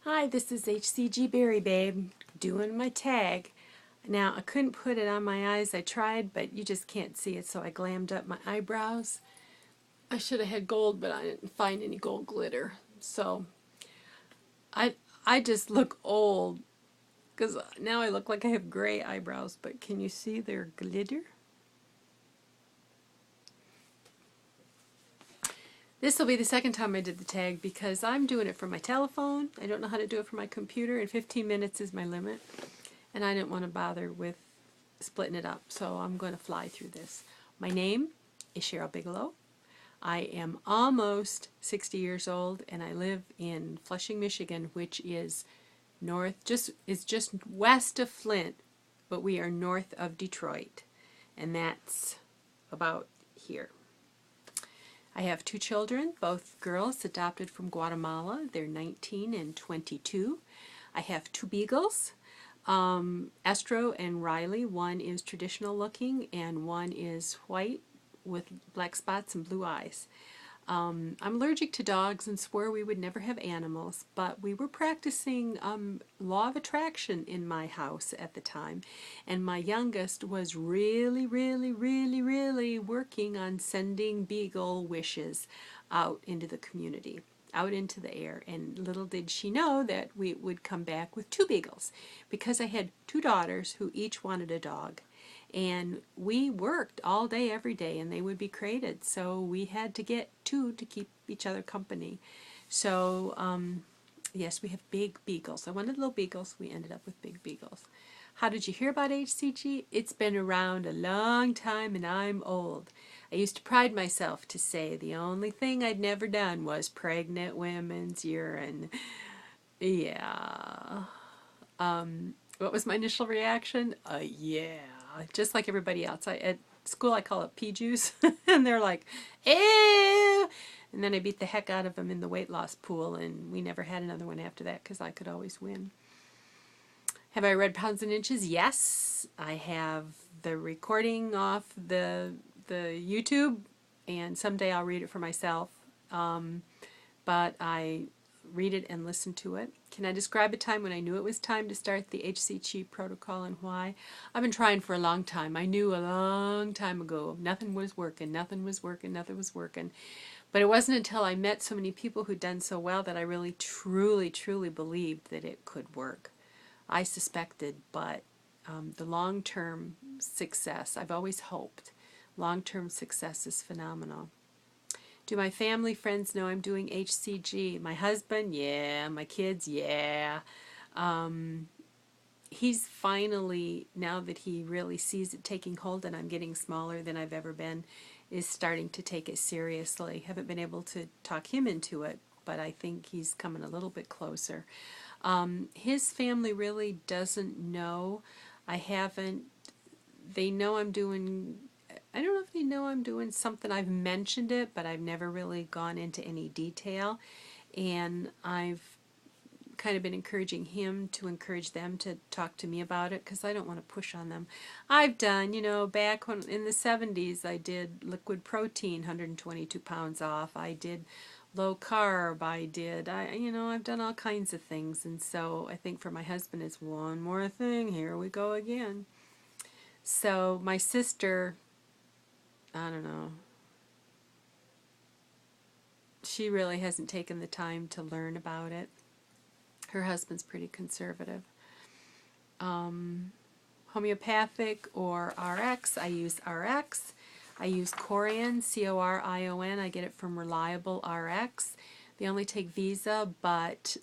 Hi, this is HCG Berry Babe doing my tag. Now, I couldn't put it on my eyes. I tried, but you just can't see it, so I glammed up my eyebrows. I should have had gold, but I didn't find any gold glitter. So, I I just look old because now I look like I have gray eyebrows, but can you see their glitter? This will be the second time I did the tag because I'm doing it from my telephone. I don't know how to do it from my computer, and 15 minutes is my limit. And I didn't want to bother with splitting it up, so I'm going to fly through this. My name is Cheryl Bigelow. I am almost 60 years old, and I live in Flushing, Michigan, which is just west of Flint, but we are north of Detroit, and that's about here. I have two children, both girls adopted from Guatemala. They're 19 and 22. I have two beagles, Estro and Riley. One is traditional looking and one is white with black spots and blue eyes. I'm allergic to dogs and swore we would never have animals, but we were practicing law of attraction in my house at the time, and my youngest was really, really, really, really working on sending beagle wishes out into the community, out into the air. And little did she know that we would come back with two beagles because I had two daughters who each wanted a dog. And we worked all day, every day, and they would be crated. So we had to get two to keep each other company. So, yes, we have big beagles. I wanted little beagles. We ended up with big beagles. How did you hear about HCG? It's been around a long time, and I'm old. I used to pride myself to say the only thing I'd never done was pregnant women's urine. Yeah. What was my initial reaction? Yeah. Just like everybody else. At school, I call it pea juice. And they're like, ew. And then I beat the heck out of them in the weight loss pool, and we never had another one after that because I could always win. Have I read Pounds and Inches? Yes. I have the recording off the YouTube, and someday I'll read it for myself. But I read it and listen to it. Can I describe a time when I knew it was time to start the HCG protocol and why? I've been trying for a long time. I knew a long time ago nothing was working, nothing was working, nothing was working. But it wasn't until I met so many people who'd done so well that I really, truly, truly believed that it could work. I suspected, but the long-term success, I've always hoped, long-term success is phenomenal. Do my family friends know I'm doing HCG? My husband, yeah. My kids, yeah. He's finally, now that he really sees it taking hold and I'm getting smaller than I've ever been, is starting to take it seriously. Haven't been able to talk him into it, but I think he's coming a little bit closer. His family really doesn't know. I haven't, they know I'm doing, I don't know if they know I'm doing something. I've mentioned it, but I've never really gone into any detail. And I've kind of been encouraging him to encourage them to talk to me about it because I don't want to push on them. I've done, back when in the 70s, I did liquid protein, 122 pounds off. I did low carb. I've done all kinds of things. And so I think for my husband, it's one more thing. Here we go again. So my sister, I don't know, she really hasn't taken the time to learn about it. Her husband's pretty conservative. Homeopathic or RX, I use RX. I use Corian, Corion. I get it from Reliable RX. They only take Visa, but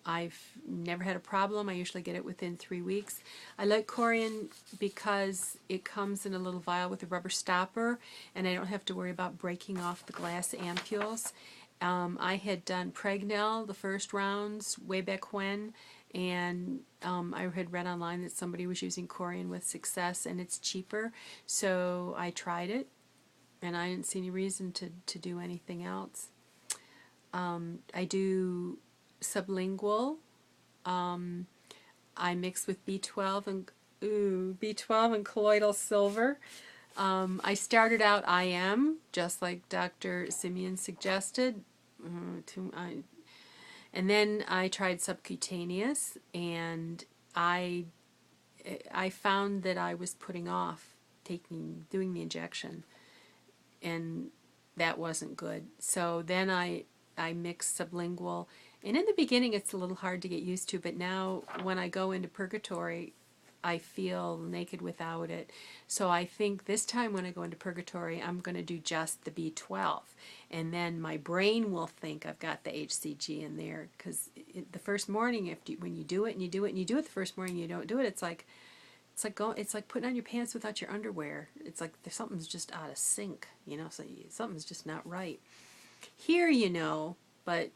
I've never had a problem. I usually get it within 3 weeks. I like Corian because it comes in a little vial with a rubber stopper, and I don't have to worry about breaking off the glass ampules. I had done Pregnell the first rounds way back when, and I had read online that somebody was using Corian with success, and it's cheaper, so I tried it, and I didn't see any reason to do anything else. I do sublingual. I mix with B12 and colloidal silver. I started out IM, just like Dr. Simeon suggested. And then I tried subcutaneous, and I found that I was putting off doing the injection, and that wasn't good. So then I mixed sublingual, and in the beginning it's a little hard to get used to, but now when I go into purgatory, I feel naked without it. So I think this time when I go into purgatory, I'm going to do just the B12. And then my brain will think I've got the HCG in there, because the first morning, when you do it and you do it and you do it the first morning, you don't do it, it's like putting on your pants without your underwear. It's like something's just out of sync, so something's just not right. Here, but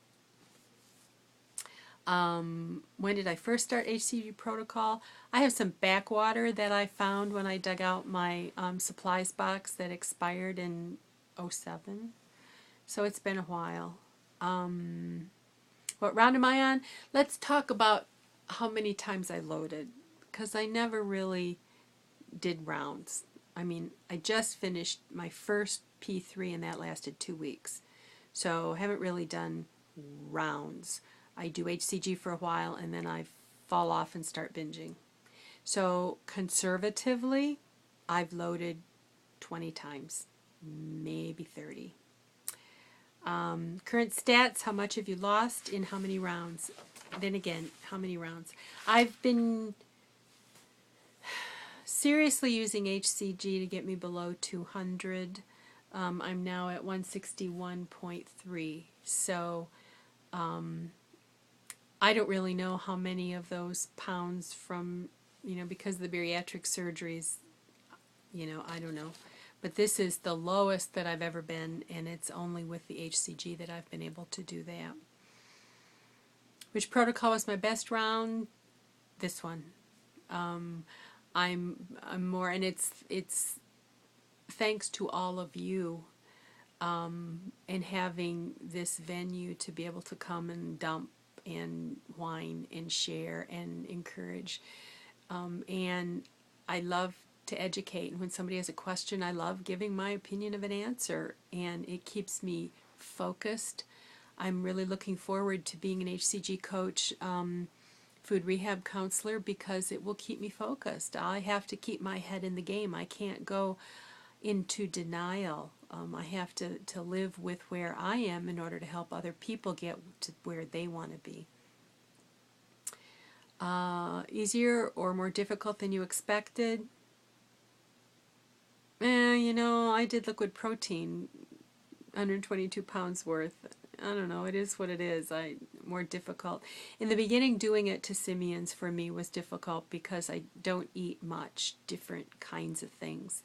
when did I first start HCG protocol? I have some backwater that I found when I dug out my supplies box that expired in '07. So it's been a while. What round am I on? Let's talk about how many times I loaded, because I never really did rounds. I mean, I just finished my first P3 and that lasted 2 weeks. So I haven't really done rounds. I do HCG for a while and then I fall off and start binging. So conservatively, I've loaded 20 times, maybe 30. Current stats, how much have you lost in how many rounds? Then again, how many rounds? I've been seriously using HCG to get me below 200. I'm now at 161.3. So I don't really know how many of those pounds from, because of the bariatric surgeries, I don't know. But this is the lowest that I've ever been, and it's only with the HCG that I've been able to do that. Which protocol was my best round? This one. I'm more, and it's thanks to all of you, and having this venue to be able to come and dump and whine and share and encourage. And I love to educate, and when somebody has a question, I love giving my opinion of an answer, and it keeps me focused. I'm really looking forward to being an HCG coach, food rehab counselor, because it will keep me focused. I have to keep my head in the game. I can't go into denial. I have to live with where I am in order to help other people get to where they want to be. Easier or more difficult than you expected? I did liquid protein, 122 pounds worth. I don't know, it is what it is. More difficult. In the beginning, doing it to simians for me was difficult because I don't eat much different kinds of things.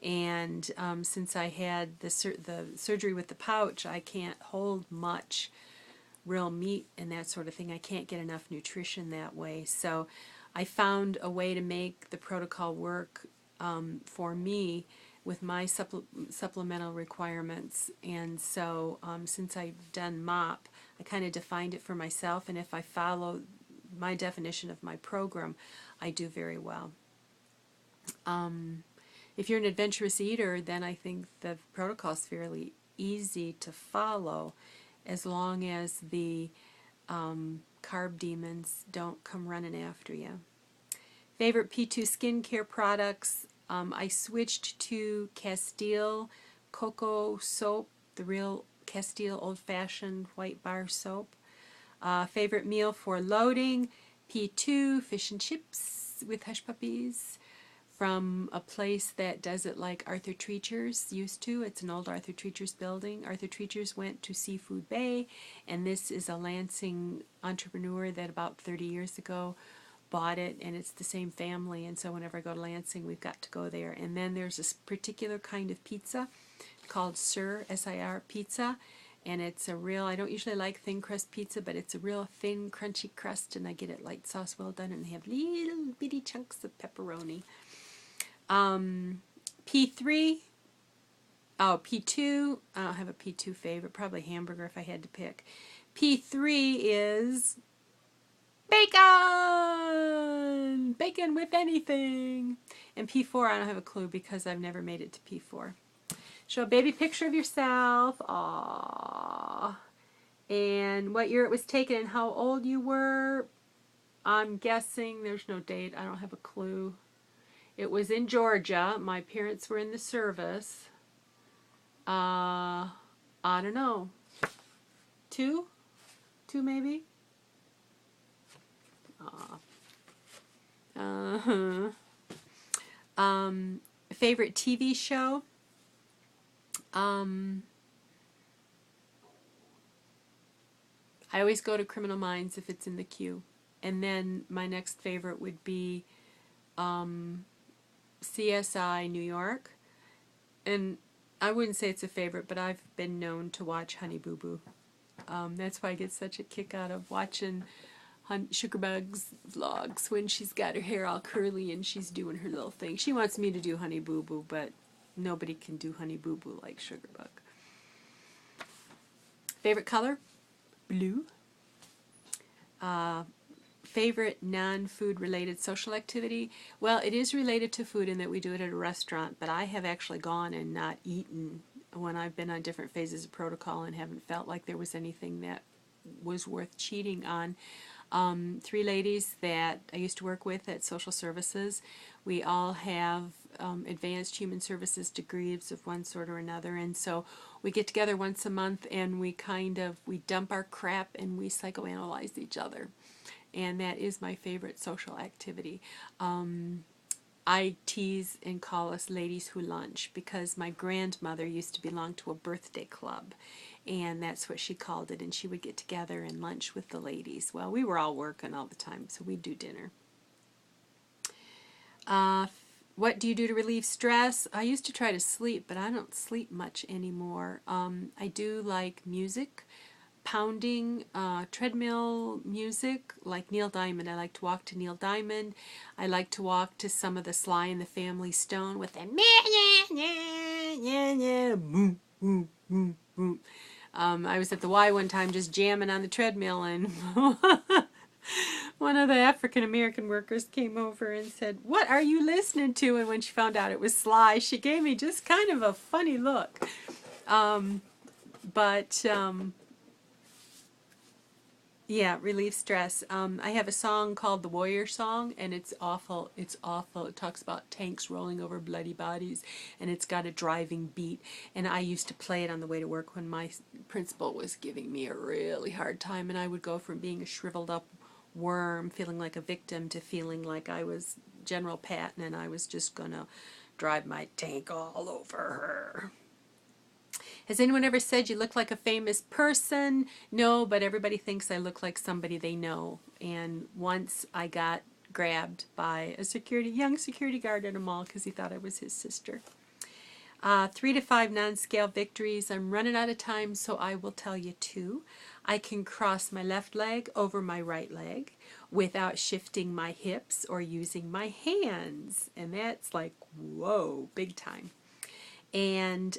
And since I had the surgery with the pouch, I can't hold much real meat and that sort of thing. I can't get enough nutrition that way. So I found a way to make the protocol work for me with my supplemental requirements. And so since I've done MOP, I kind of defined it for myself, and if I follow my definition of my program, I do very well. If you're an adventurous eater, then I think the protocol is fairly easy to follow, as long as the carb demons don't come running after you. Favorite P2 skincare products? I switched to Castile Cocoa Soap, the real Castile old-fashioned white bar soap. Favorite meal for loading? P2, fish and chips with hush puppies from a place that does it like Arthur Treacher's used to. It's an old Arthur Treacher's building. Arthur Treacher's went to Seafood Bay, and this is a Lansing entrepreneur that about 30 years ago bought it, and it's the same family, and so whenever I go to Lansing, we've got to go there. And then there's this particular kind of pizza called Sir, S-I-R pizza, and it's a real, I don't usually like thin crust pizza, but it's a real thin, crunchy crust, and I get it light sauce well done, and they have little bitty chunks of pepperoni. P2, I don't have a P2 favorite, probably hamburger if I had to pick. P3 is bacon! Bacon with anything! And P4, I don't have a clue because I've never made it to P4. Show a baby picture of yourself. Aww. and what year it was taken and how old you were. I'm guessing there's no date. I don't have a clue. It was in Georgia. My parents were in the service. I don't know. Two? Two maybe? Uh-huh. Favorite TV show? I always go to Criminal Minds if it's in the queue. And then my next favorite would be CSI New York. And I wouldn't say it's a favorite, but I've been known to watch Honey Boo Boo. That's why I get such a kick out of watching Sugarbug's vlogs when she's got her hair all curly and she's doing her little thing. She wants me to do Honey Boo Boo, but nobody can do Honey Boo Boo like Sugarbug. Favorite color? Blue. Favorite non-food related social activity? Well, it is related to food in that we do it at a restaurant, but I have actually gone and not eaten when I've been on different phases of protocol and haven't felt like there was anything that was worth cheating on. 3 ladies that I used to work with at social services, we all have advanced human services degrees of one sort or another, and so we get together once a month and we dump our crap and we psychoanalyze each other. And that is my favorite social activity. I tease and call us ladies who lunch because my grandmother used to belong to a birthday club, and that's what she called it, and she would get together and lunch with the ladies. Well, we were all working all the time, so we'd do dinner. What do you do to relieve stress? I used to try to sleep, but I don't sleep much anymore. I do like music. Pounding treadmill music like Neil Diamond. I like to walk to Neil Diamond. I like to walk to some of the Sly and the Family Stone with that I was at the Y one time just jamming on the treadmill, and one of the African American workers came over and said, "What are you listening to?" And when she found out it was Sly, she gave me just kind of a funny look. Yeah, relieve stress. I have a song called The Warrior Song, and it's awful. It's awful. It talks about tanks rolling over bloody bodies, and it's got a driving beat. And I used to play it on the way to work when my principal was giving me a really hard time, and I would go from being a shriveled up worm, feeling like a victim, to feeling like I was General Patton, and I was just going to drive my tank all over her. Has anyone ever said you look like a famous person? No, but everybody thinks I look like somebody they know. And once I got grabbed by a young security guard at a mall because he thought I was his sister. 3 to 5 non-scale victories. I'm running out of time, so I will tell you 2. I can cross my left leg over my right leg without shifting my hips or using my hands. And that's like, whoa, big time. And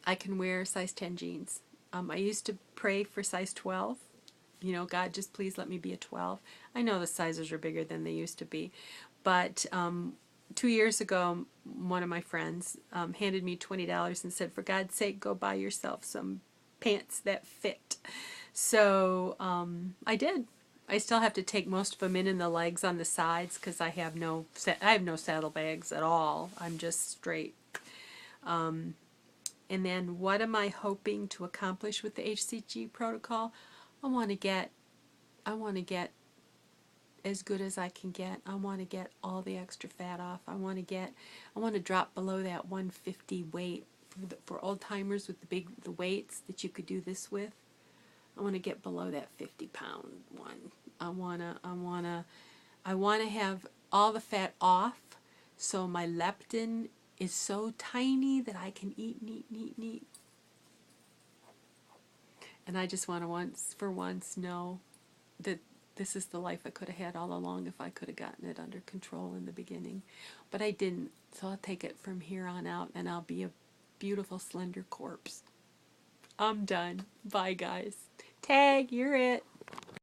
I can wear size 10 jeans. I used to pray for size 12. You know, God, just please let me be a 12. I know the sizes are bigger than they used to be. But 2 years ago, one of my friends handed me $20 and said, for God's sake, go buy yourself some pants that fit. So I did. I still have to take most of them in the legs on the sides because I have no saddlebags at all. I'm just straight. And then what am I hoping to accomplish with the HCG protocol? I want to get as good as I can get. I want to get all the extra fat off. I want to drop below that 150 weight for old timers with the weights that you could do this with. I want to get below that 50-pound one. I want to have all the fat off, so my leptin is so tiny that I can eat. And I just want to for once know that this is the life I could have had all along if I could have gotten it under control in the beginning. But I didn't, so I'll take it from here on out, and I'll be a beautiful, slender corpse. I'm done. Bye, guys. Tag, you're it.